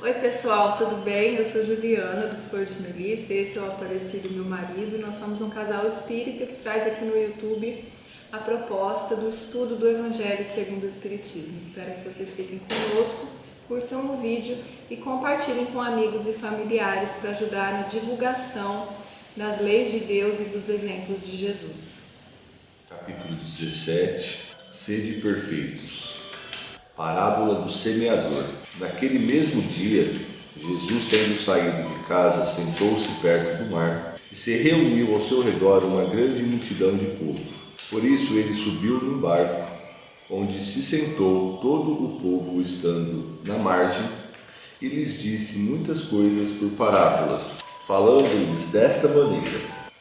Oi pessoal, tudo bem? Eu sou Juliana do Flor de Melissa, esse é o Aparecido, meu marido. Nós somos um casal espírita que traz aqui no YouTube a proposta do estudo do Evangelho segundo o Espiritismo. Espero que vocês fiquem conosco, curtam o vídeo e compartilhem com amigos e familiares para ajudar na divulgação das leis de Deus e dos exemplos de Jesus. Capítulo 17. Sede perfeitos. Parábola do semeador. Naquele mesmo dia, Jesus, tendo saído de casa, sentou-se perto do mar e se reuniu ao seu redor uma grande multidão de povo. Por isso ele subiu num barco, onde se sentou todo o povo estando na margem, e lhes disse muitas coisas por parábolas, falando-lhes desta maneira: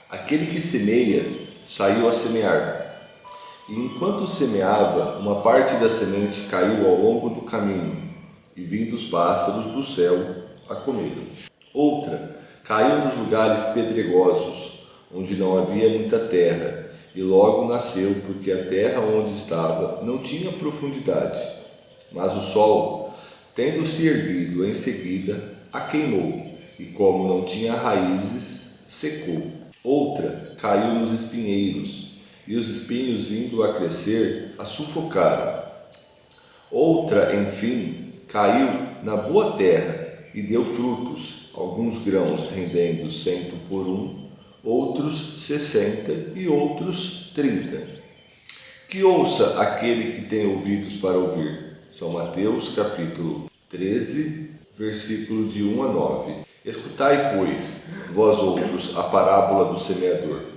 aquele que semeia saiu a semear. E enquanto semeava, uma parte da semente caiu ao longo do caminho, e vindo os pássaros do céu a comeram. Outra caiu nos lugares pedregosos, onde não havia muita terra, e logo nasceu, porque a terra onde estava não tinha profundidade. Mas o sol, tendo se erguido em seguida, a queimou, e como não tinha raízes, secou. Outra caiu nos espinheiros, e os espinhos, vindo a crescer, a sufocaram. Outra, enfim, caiu na boa terra e deu frutos, alguns grãos rendendo 100 por um, outros 60 e outros 30. Que ouça aquele que tem ouvidos para ouvir. São Mateus capítulo 13, versículo de 1 a 9. Escutai, pois, vós outros, a parábola do semeador.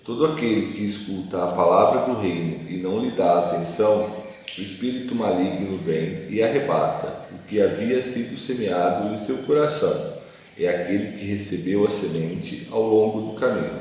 Todo aquele que escuta a palavra do reino e não lhe dá atenção, o espírito maligno vem e arrebata o que havia sido semeado em seu coração. É aquele que recebeu a semente ao longo do caminho.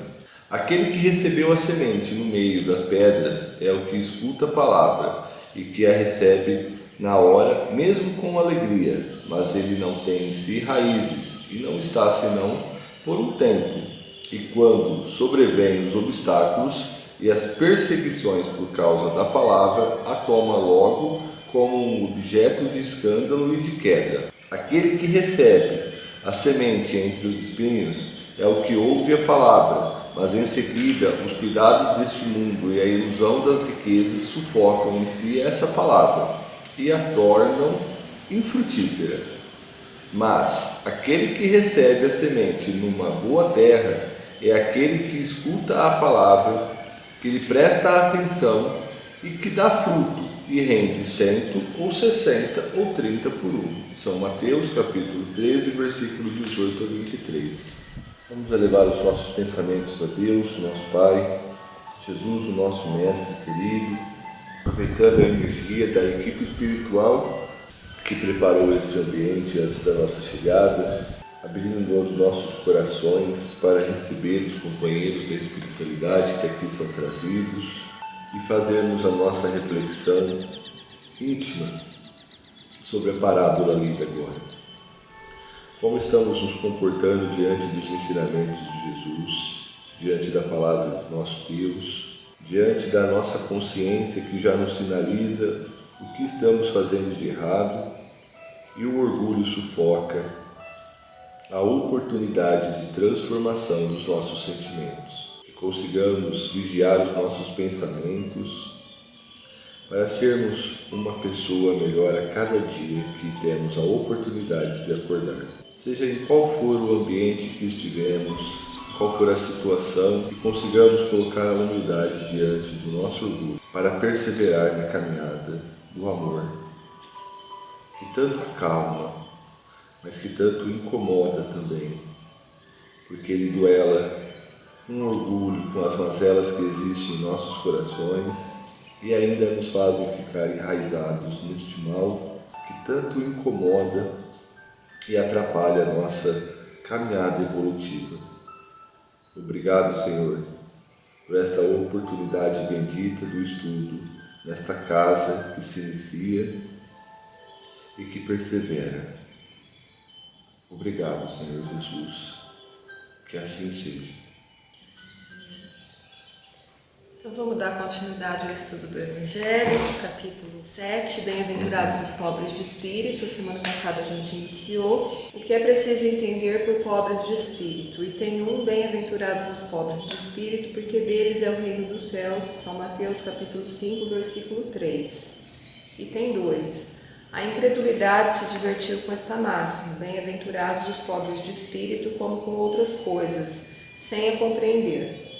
Aquele que recebeu a semente no meio das pedras é o que escuta a palavra e que a recebe na hora, mesmo com alegria, mas ele não tem em si raízes e não está senão por um tempo. E quando sobrevêm os obstáculos e as perseguições por causa da palavra, a toma logo como um objeto de escândalo e de queda. Aquele que recebe a semente entre os espinhos é o que ouve a palavra, mas em seguida os cuidados deste mundo e a ilusão das riquezas sufocam em si essa palavra e a tornam infrutífera. Mas aquele que recebe a semente numa boa terra é aquele que escuta a palavra, que lhe presta atenção e que dá fruto e rende 100 ou 60 ou 30 por um. São Mateus capítulo 13, versículo 18 a 23. Vamos elevar os nossos pensamentos a Deus, nosso Pai, Jesus, o nosso Mestre querido, aproveitando a energia da equipe espiritual que preparou este ambiente antes da nossa chegada, abrindo os nossos corações para receber os companheiros da espiritualidade que aqui são trazidos e fazermos a nossa reflexão íntima sobre a parábola lida agora. Como estamos nos comportando diante dos ensinamentos de Jesus, diante da palavra do nosso Deus, diante da nossa consciência que já nos sinaliza o que estamos fazendo de errado e o orgulho sufoca a oportunidade de transformação dos nossos sentimentos. Que consigamos vigiar os nossos pensamentos para sermos uma pessoa melhor a cada dia que temos a oportunidade de acordar. Seja em qual for o ambiente que estivermos, qual for a situação, que consigamos colocar a humildade diante do nosso orgulho para perseverar na caminhada do amor, que tanto acalma, mas que tanto incomoda também, porque ele duela um orgulho com as mazelas que existem em nossos corações e ainda nos fazem ficar enraizados neste mal que tanto incomoda e atrapalha a nossa caminhada evolutiva. Obrigado, Senhor, por esta oportunidade bendita do estudo nesta casa que se inicia e que persevera. Obrigado, Senhor Jesus, que assim seja. Então vamos dar continuidade ao estudo do Evangelho, capítulo 7, Bem-aventurados os pobres de espírito. Semana passada a gente iniciou o que é preciso entender por pobres de espírito. E tem um, bem-aventurados os pobres de espírito, porque deles é o reino dos céus, São Mateus capítulo 5, versículo 3. E tem dois. A incredulidade se divertiu com esta máxima, bem-aventurados os pobres de espírito, como com outras coisas, sem a compreender.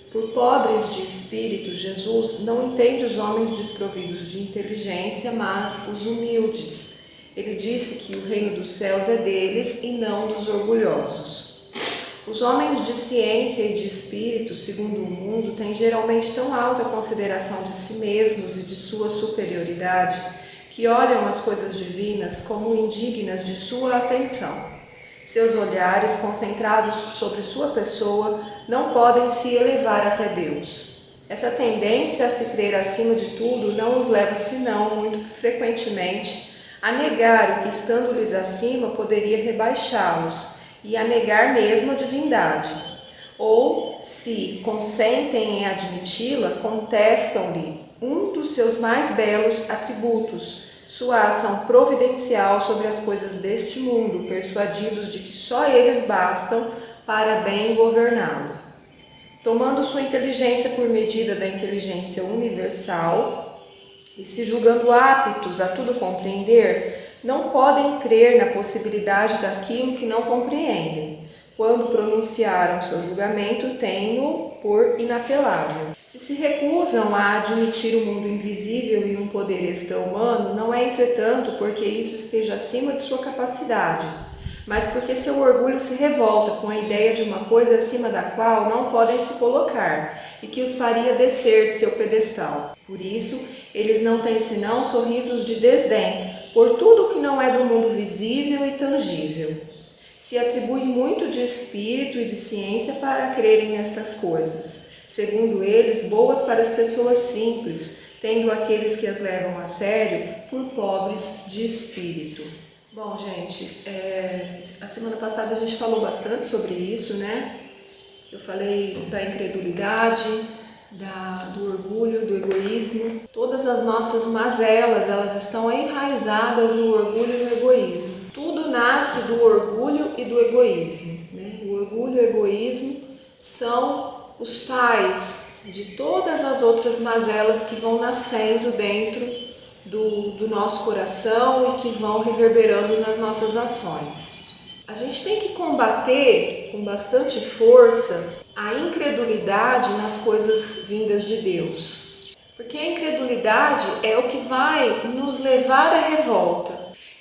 Por pobres de espírito, Jesus não entende os homens desprovidos de inteligência, mas os humildes. Ele disse que o reino dos céus é deles e não dos orgulhosos. Os homens de ciência e de espírito, segundo o mundo, têm geralmente tão alta consideração de si mesmos e de sua superioridade, que olham as coisas divinas como indignas de sua atenção. Seus olhares, concentrados sobre sua pessoa, não podem se elevar até Deus. Essa tendência a se crer acima de tudo não os leva, senão, muito frequentemente, a negar o que, estando-lhes acima, poderia rebaixá-los, e a negar mesmo a divindade. Ou, se consentem em admiti-la, contestam-lhe um dos seus mais belos atributos, sua ação providencial sobre as coisas deste mundo, persuadidos de que só eles bastam para bem governá-lo. Tomando sua inteligência por medida da inteligência universal e se julgando aptos a tudo compreender, não podem crer na possibilidade daquilo que não compreendem. Quando pronunciaram seu julgamento, têm-no por inapelável. Se recusam a admitir o mundo invisível e um poder extra-humano, não é, entretanto, porque isso esteja acima de sua capacidade, mas porque seu orgulho se revolta com a ideia de uma coisa acima da qual não podem se colocar e que os faria descer de seu pedestal. Por isso, eles não têm senão sorrisos de desdém por tudo o que não é do mundo visível e tangível. Se atribui muito de espírito e de ciência para crerem nestas coisas, segundo eles, boas para as pessoas simples, tendo aqueles que as levam a sério por pobres de espírito. Bom, gente, a semana passada a gente falou bastante sobre isso, né? Eu falei da incredulidade, do orgulho, do egoísmo. Todas as nossas mazelas, elas estão enraizadas no orgulho e no egoísmo. Tudo nasce do orgulho e do egoísmo, né? O orgulho e o egoísmo são os pais de todas as outras mazelas que vão nascendo dentro do nosso coração e que vão reverberando nas nossas ações. A gente tem que combater com bastante força a incredulidade nas coisas vindas de Deus. Porque a incredulidade é o que vai nos levar à revolta,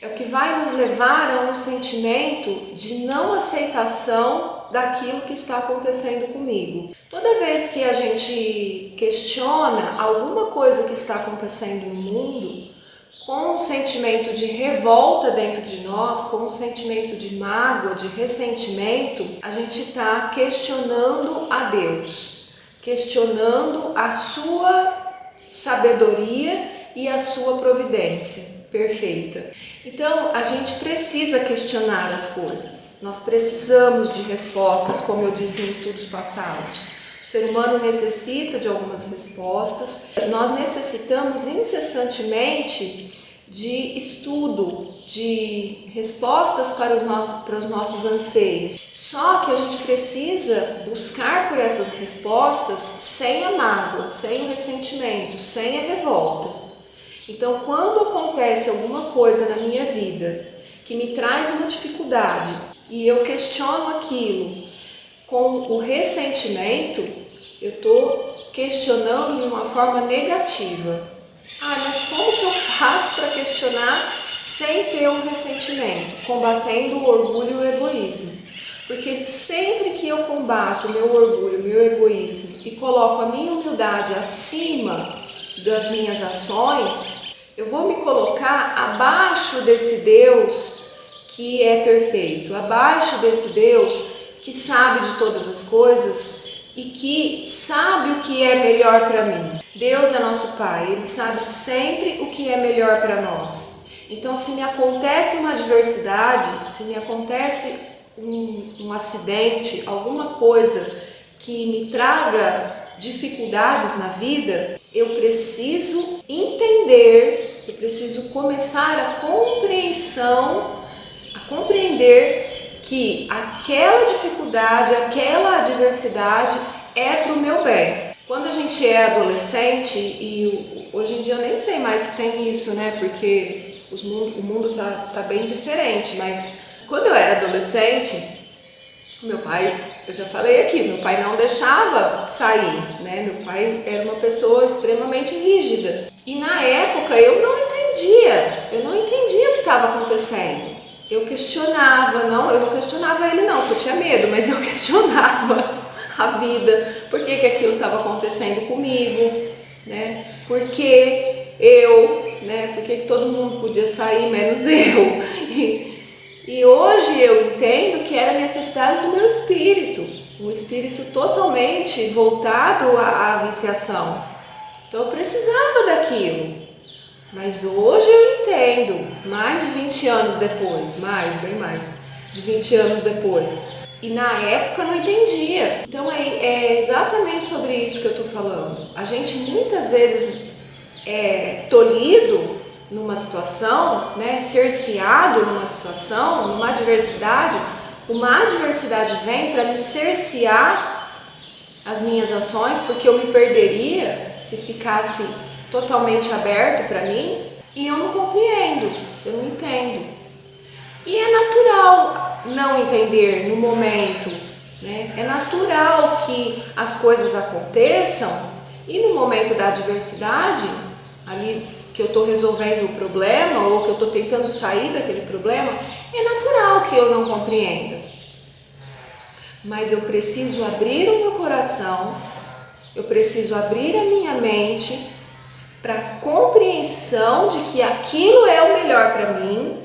é o que vai nos levar a um sentimento de não aceitação daquilo que está acontecendo comigo. Toda vez que a gente questiona alguma coisa que está acontecendo no mundo, com um sentimento de revolta dentro de nós, com um sentimento de mágoa, de ressentimento, a gente está questionando a Deus, questionando a sua sabedoria e a sua providência perfeita. Então, a gente precisa questionar as coisas, nós precisamos de respostas, como eu disse em estudos passados. O ser humano necessita de algumas respostas, nós necessitamos incessantemente de estudo, de respostas para os nossos anseios. Só que a gente precisa buscar por essas respostas sem a mágoa, sem o ressentimento, sem a revolta. Então, quando acontece alguma coisa na minha vida que me traz uma dificuldade e eu questiono aquilo com o ressentimento, eu estou questionando de uma forma negativa. Mas como que eu faço para questionar sem ter um ressentimento? Combatendo o orgulho e o egoísmo. Porque sempre que eu combato o meu orgulho, o meu egoísmo e coloco a minha humildade acima das minhas ações, eu vou me colocar abaixo desse Deus que é perfeito, abaixo desse Deus que sabe de todas as coisas e que sabe o que é melhor para mim. Deus é nosso Pai, Ele sabe sempre o que é melhor para nós. Então, se me acontece uma adversidade, se me acontece um acidente, alguma coisa que me traga dificuldades na vida, eu preciso entender, eu preciso começar a compreender que aquela dificuldade, aquela adversidade é para o meu bem. Quando a gente é adolescente, e hoje em dia eu nem sei mais se tem isso, né? Porque o mundo tá bem diferente, mas quando eu era adolescente, meu pai, eu já falei aqui, meu pai não deixava sair, né? Meu pai era uma pessoa extremamente rígida. E na época eu não entendia o que estava acontecendo. Eu não questionava ele não, porque eu tinha medo, mas eu questionava a vida, por que aquilo estava acontecendo comigo, né? Por que eu, né? Por que todo mundo podia sair, menos eu? E hoje eu entendo que era a necessidade do meu espírito, um espírito totalmente voltado à viciação. Então eu precisava daquilo. Mas hoje eu entendo, mais de 20 anos depois, bem mais de 20 anos depois. E na época eu não entendia. Então é exatamente sobre isso que eu estou falando. A gente muitas vezes é tolhido numa situação, né, cerceado numa situação, numa adversidade. Uma adversidade vem para me cercear as minhas ações, porque eu me perderia se ficasse totalmente aberto para mim, e eu não compreendo, eu não entendo. E é natural não entender no momento, né? É natural que as coisas aconteçam e no momento da adversidade, ali que eu estou resolvendo o problema ou que eu estou tentando sair daquele problema, é natural que eu não compreenda. Mas eu preciso abrir o meu coração, eu preciso abrir a minha mente para a compreensão de que aquilo é o melhor para mim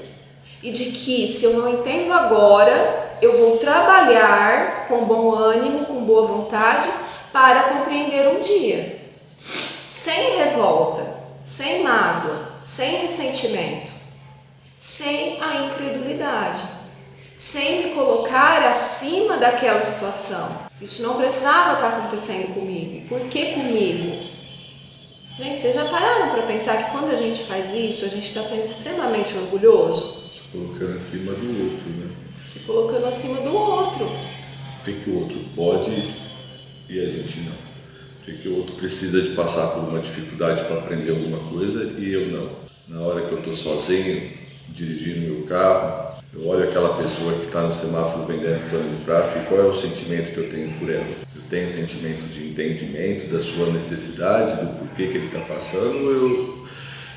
e de que, se eu não entendo agora, eu vou trabalhar com bom ânimo, com boa vontade, para compreender um dia. Sem revolta, sem mágoa, sem ressentimento, sem a incredulidade, sem me colocar acima daquela situação. Isso não precisava estar acontecendo comigo. Por que comigo? Gente, vocês já pararam para pensar que quando a gente faz isso, a gente está sendo extremamente orgulhoso? Se colocando acima do outro, né? Se colocando acima do outro. Por que o outro pode e a gente não? Por que o outro precisa de passar por uma dificuldade para aprender alguma coisa e eu não? Na hora que eu estou sozinho, dirigindo meu carro, eu olho aquela pessoa que está no semáforo vendendo pano de prato e qual é o sentimento que eu tenho por ela? Eu tenho um sentimento de entendimento da sua necessidade, do porquê que ele está passando, eu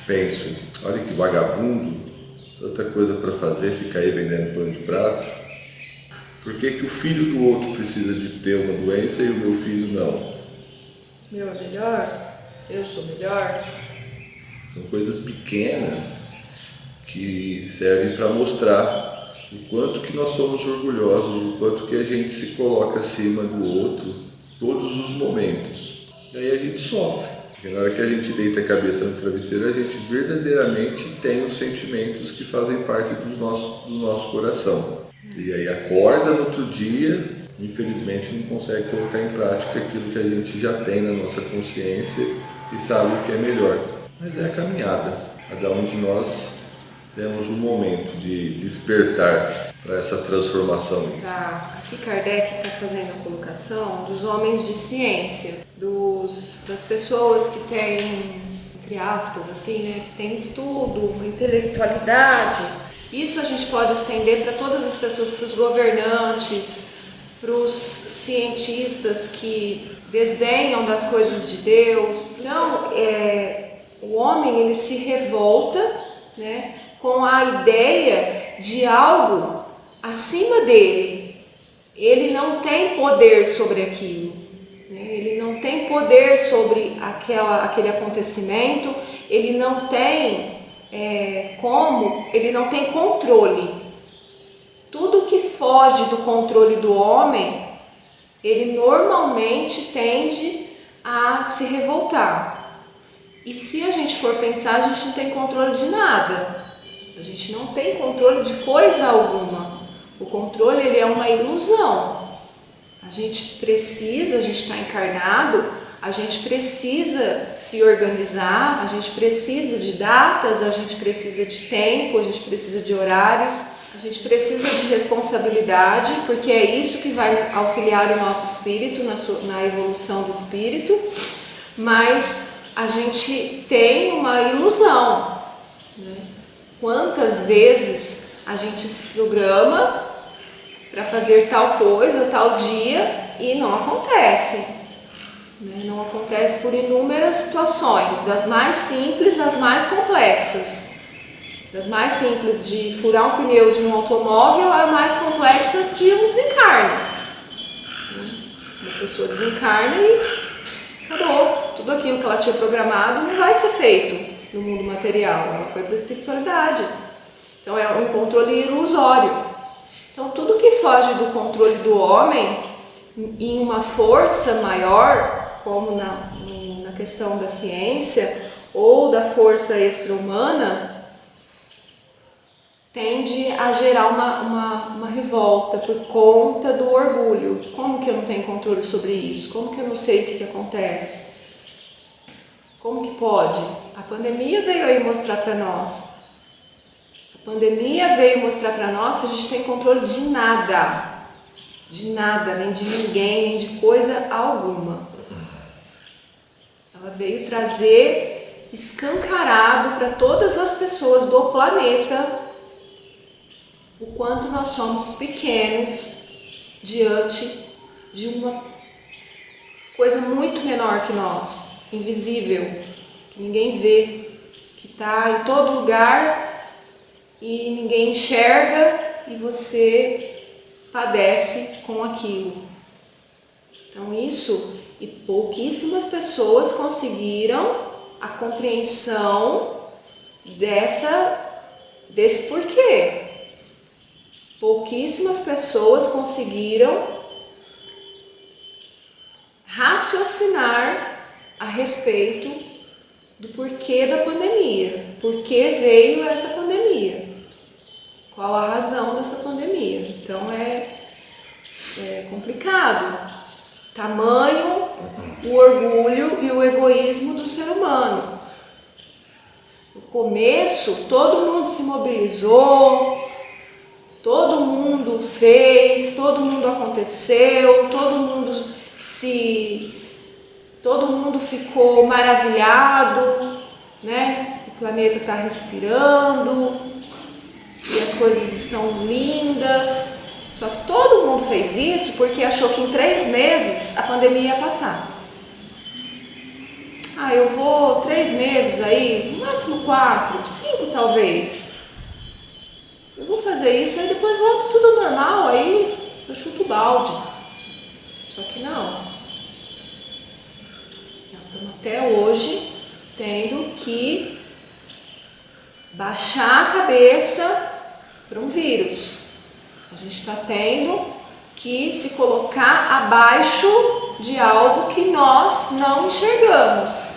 penso, olha que vagabundo, tanta coisa para fazer, ficar aí vendendo pano de prato. Por que o filho do outro precisa de ter uma doença e o meu filho não? Meu é melhor? Eu sou melhor? São coisas pequenas que servem para mostrar o quanto que nós somos orgulhosos, o quanto que a gente se coloca acima do outro todos os momentos. E aí a gente sofre. Porque na hora que a gente deita a cabeça no travesseiro, a gente verdadeiramente tem os sentimentos que fazem parte do nosso coração. E aí acorda no outro dia, infelizmente não consegue colocar em prática aquilo que a gente já tem na nossa consciência e sabe o que é melhor. Mas é a caminhada. Cada um de nós temos um momento de despertar para essa transformação. Aqui Kardec está fazendo a colocação dos homens de ciência, das pessoas que têm, entre aspas, assim, né, que têm estudo, uma intelectualidade. Isso a gente pode estender para todas as pessoas, para os governantes, para os cientistas que desdenham das coisas de Deus. Então, o homem ele se revolta, né, com a ideia de algo acima dele. Ele não tem poder sobre aquilo, né? Ele não tem poder sobre aquele acontecimento, ele não tem ele não tem controle. Tudo que foge do controle do homem, ele normalmente tende a se revoltar. E se a gente for pensar, a gente não tem controle de nada. A gente não tem controle de coisa alguma. O controle ele é uma ilusão. A gente está encarnado A gente precisa se organizar, a gente precisa de datas, a gente precisa de tempo, a gente precisa de horários, a gente precisa de responsabilidade, porque é isso que vai auxiliar o nosso espírito na evolução do espírito, mas a gente tem uma ilusão, né? Quantas vezes a gente se programa para fazer tal coisa, tal dia, e não acontece. Não acontece por inúmeras situações, das mais simples às mais complexas. Das mais simples de furar um pneu de um automóvel à mais complexa de um desencarne. Uma pessoa desencarna e acabou. Tudo aquilo que ela tinha programado não vai ser feito no mundo material, ela foi para a espiritualidade. Então é um controle ilusório. Então tudo que foge do controle do homem em uma força maior, como na questão da ciência ou da força extra-humana, tende a gerar uma revolta por conta do orgulho. Como que eu não tenho controle sobre isso? Como que eu não sei o que acontece? Como que pode? A pandemia veio aí mostrar para nós. A pandemia veio mostrar para nós que a gente tem controle de nada. De nada, nem de ninguém, nem de coisa alguma. Ela veio trazer escancarado para todas as pessoas do planeta o quanto nós somos pequenos diante de uma coisa muito menor que nós, invisível, que ninguém vê, que está em todo lugar e ninguém enxerga e você padece com aquilo. Então isso, e pouquíssimas pessoas conseguiram a compreensão desse porquê. Pouquíssimas pessoas conseguiram raciocinar a respeito do porquê da pandemia, por que veio essa pandemia, qual a razão dessa pandemia. Então é complicado. Tamanho o orgulho e o egoísmo do ser humano. No começo, todo mundo se mobilizou, todo mundo fez, todo mundo aconteceu, todo mundo ficou maravilhado, né? O planeta está respirando e as coisas estão lindas. Só que todo mundo fez isso porque achou que em 3 meses a pandemia ia passar. Eu vou 3 meses aí, no máximo 4, 5 talvez. Eu vou fazer isso, aí depois volta tudo normal, aí eu chuto o balde. Só que não. Nós estamos até hoje tendo que baixar a cabeça para um vírus. A gente está tendo que se colocar abaixo de algo que nós não enxergamos.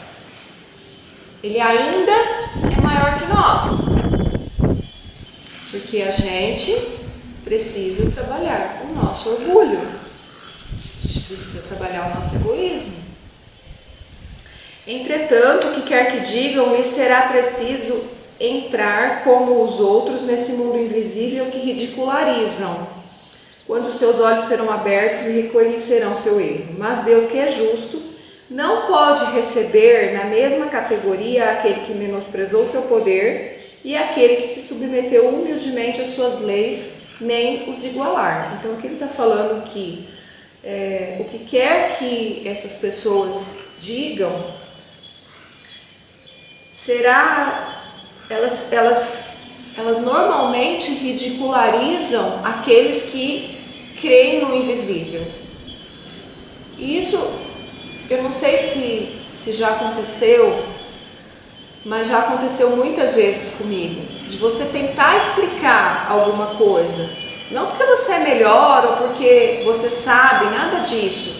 Ele ainda é maior que nós. Porque a gente precisa trabalhar o nosso orgulho. A gente precisa trabalhar o nosso egoísmo. Entretanto, o que quer que digam, lhe será preciso entrar como os outros nesse mundo invisível que ridicularizam, quando seus olhos serão abertos e reconhecerão seu erro. Mas Deus, que é justo, não pode receber na mesma categoria aquele que menosprezou seu poder e aquele que se submeteu humildemente às suas leis, nem os igualar. Então aqui ele está falando que o que quer que essas pessoas digam será... Elas normalmente ridicularizam aqueles que creem no invisível. E isso, eu não sei se já aconteceu, mas já aconteceu muitas vezes comigo, de você tentar explicar alguma coisa, não porque você é melhor ou porque você sabe, nada disso,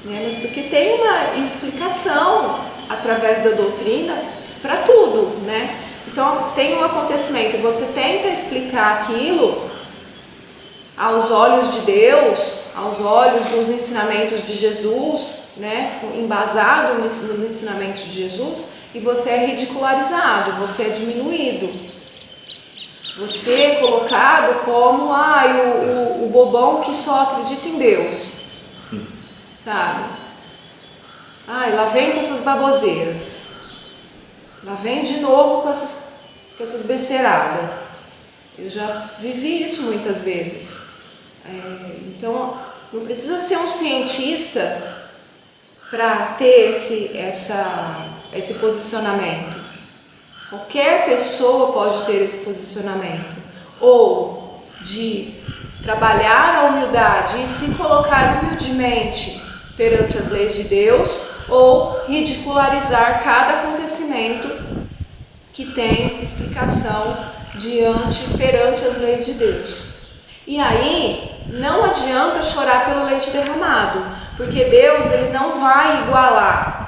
né? Mas porque tem uma explicação através da doutrina para tudo, né? Então tem um acontecimento, você tenta explicar aquilo, aos olhos de Deus, aos olhos dos ensinamentos de Jesus, né, embasado nos ensinamentos de Jesus, e você é ridicularizado, você é diminuído. Você é colocado como o bobão que só acredita em Deus, sabe? Lá vem com essas baboseiras, lá vem de novo com essas besteiradas. Eu já vivi isso muitas vezes. Então, não precisa ser um cientista para ter esse posicionamento. Qualquer pessoa pode ter esse posicionamento, ou de trabalhar a humildade e se colocar humildemente perante as leis de Deus, ou ridicularizar cada acontecimento que tem explicação perante as leis de Deus. E aí, não adianta chorar pelo leite derramado, porque Deus ele não vai igualar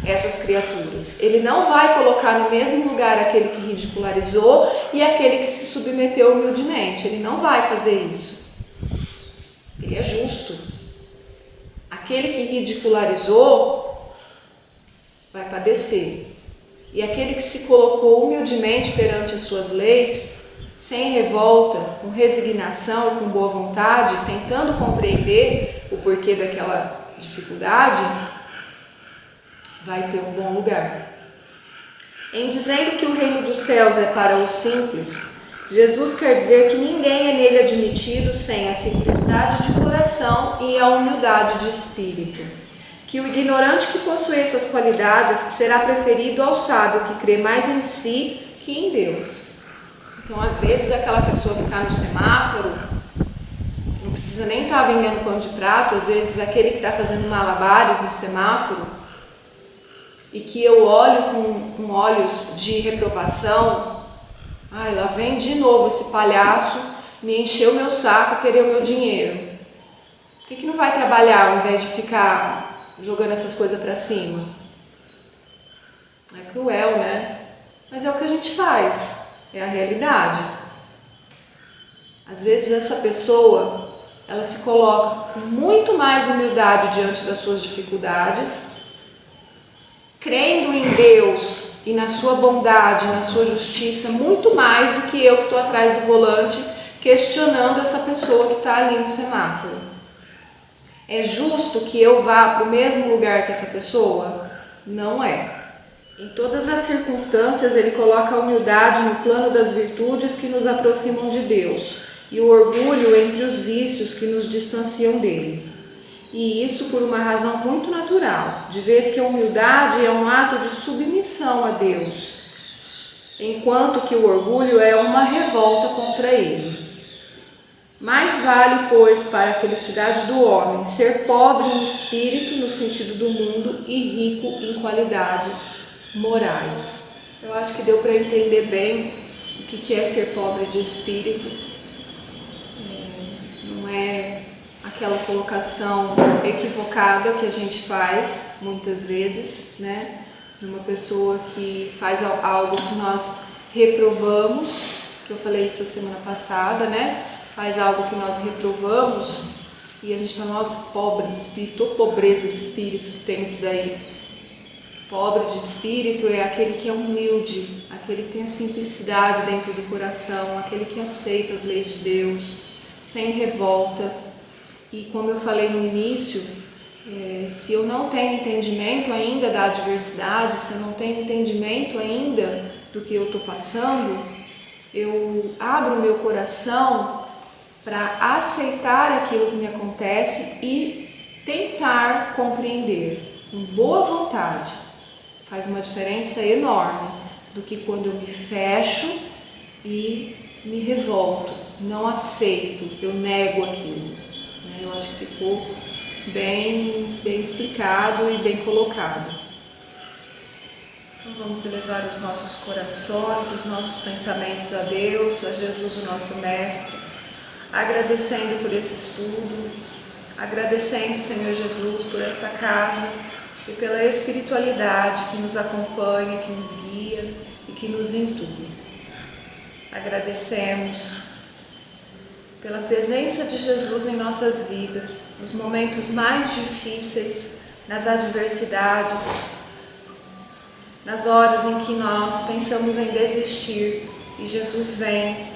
essas criaturas. Ele não vai colocar no mesmo lugar aquele que ridicularizou e aquele que se submeteu humildemente. Ele não vai fazer isso. Ele é justo. Aquele que ridicularizou vai padecer. E aquele que se colocou humildemente perante as suas leis, sem revolta, com resignação e com boa vontade, tentando compreender o porquê daquela dificuldade, vai ter um bom lugar. Em dizendo que o reino dos céus é para os simples, Jesus quer dizer que ninguém é nele admitido sem a simplicidade de coração e a humildade de espírito. Que o ignorante que possui essas qualidades será preferido ao sábio que crê mais em si que em Deus. Então, às vezes, aquela pessoa que está no semáforo, não precisa nem estar vendendo pão de prato, às vezes aquele que está fazendo malabares no semáforo, e que eu olho com olhos de reprovação, lá vem de novo esse palhaço me encher o meu saco, querer o meu dinheiro. Por que não vai trabalhar ao invés de ficar jogando essas coisas para cima? É cruel, né? Mas é o que a gente faz, é a realidade. Às vezes essa pessoa, ela se coloca com muito mais humildade diante das suas dificuldades, crendo em Deus e na sua bondade, na sua justiça, muito mais do que eu que estou atrás do volante, questionando essa pessoa que está ali no semáforo. É justo que eu vá para o mesmo lugar que essa pessoa? Não é. Em todas as circunstâncias, ele coloca a humildade no plano das virtudes que nos aproximam de Deus e o orgulho entre os vícios que nos distanciam dele. E isso por uma razão muito natural, de vez que a humildade é um ato de submissão a Deus, enquanto que o orgulho é uma revolta contra ele. Mais vale, pois, para a felicidade do homem ser pobre em espírito, no sentido do mundo, e rico em qualidades morais. Eu acho que deu para entender bem o que é ser pobre de espírito. Não é aquela colocação equivocada que a gente faz muitas vezes, né? De uma pessoa que faz algo que nós reprovamos, que eu falei isso a semana passada, né? Faz algo que nós reprovamos e a gente fala, nossa, pobre de espírito, ou pobreza de espírito tem isso daí. Pobre de espírito é aquele que é humilde, aquele que tem a simplicidade dentro do coração, aquele que aceita as leis de Deus, sem revolta. E como eu falei no início, se eu não tenho entendimento ainda da adversidade, se eu não tenho entendimento ainda do que eu estou passando, eu abro o meu coração para aceitar aquilo que me acontece e tentar compreender com boa vontade. Faz uma diferença enorme do que quando eu me fecho e me revolto, não aceito, eu nego aquilo. Eu acho que ficou bem explicado e bem colocado. Então vamos elevar os nossos corações, os nossos pensamentos a Deus, a Jesus, o nosso Mestre, agradecendo por esse estudo, agradecendo, Senhor Jesus, por esta casa e pela espiritualidade que nos acompanha, que nos guia e que nos intui. Agradecemos pela presença de Jesus em nossas vidas, nos momentos mais difíceis, nas adversidades, nas horas em que nós pensamos em desistir e Jesus vem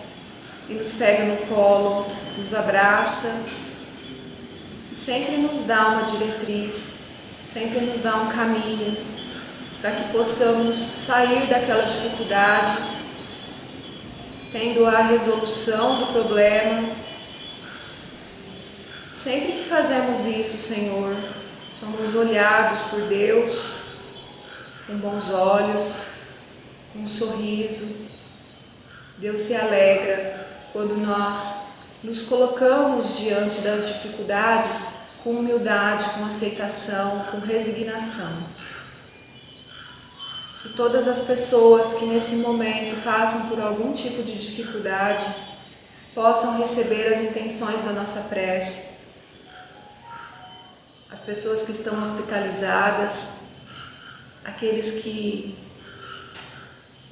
e nos pega no colo, nos abraça e sempre nos dá uma diretriz, sempre nos dá um caminho para que possamos sair daquela dificuldade, tendo a resolução do problema. Sempre que fazemos isso, Senhor, somos olhados por Deus com bons olhos, com um sorriso. Deus se alegra quando nós nos colocamos diante das dificuldades com humildade, com aceitação, com resignação. Que todas as pessoas que nesse momento passam por algum tipo de dificuldade possam receber as intenções da nossa prece. As pessoas que estão hospitalizadas, aqueles que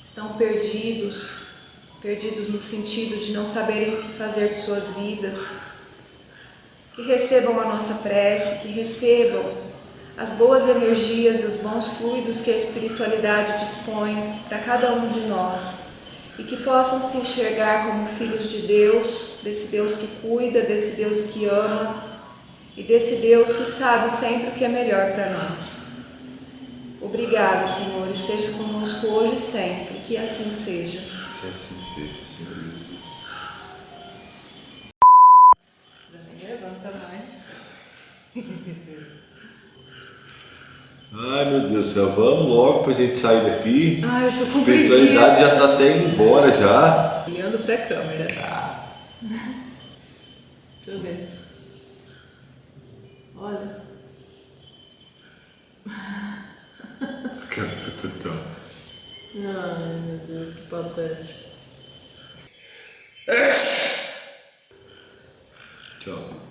estão perdidos no sentido de não saberem o que fazer de suas vidas, que recebam a nossa prece, que recebam as boas energias e os bons fluidos que a espiritualidade dispõe para cada um de nós e que possam se enxergar como filhos de Deus, desse Deus que cuida, desse Deus que ama e desse Deus que sabe sempre o que é melhor para nós. Obrigada, Senhor, esteja conosco hoje e sempre, que assim seja. Que assim seja, Senhor Jesus. Já nem levanta mais. Ai, meu Deus do céu, vamos logo pra gente sair daqui. Ai, eu tô com A espiritualidade preguiça. já tá até indo embora já. Olhando pra câmera. Deixa eu ver. Olha. Ai, meu Deus, que patético. Tchau.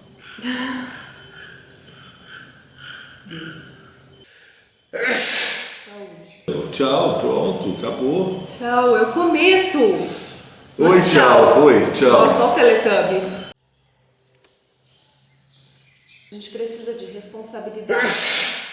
Tchau, pronto, acabou. Tchau, eu começo. Oi, tchau, oi, tchau. Ó, só o Teletubby. A gente precisa de responsabilidade.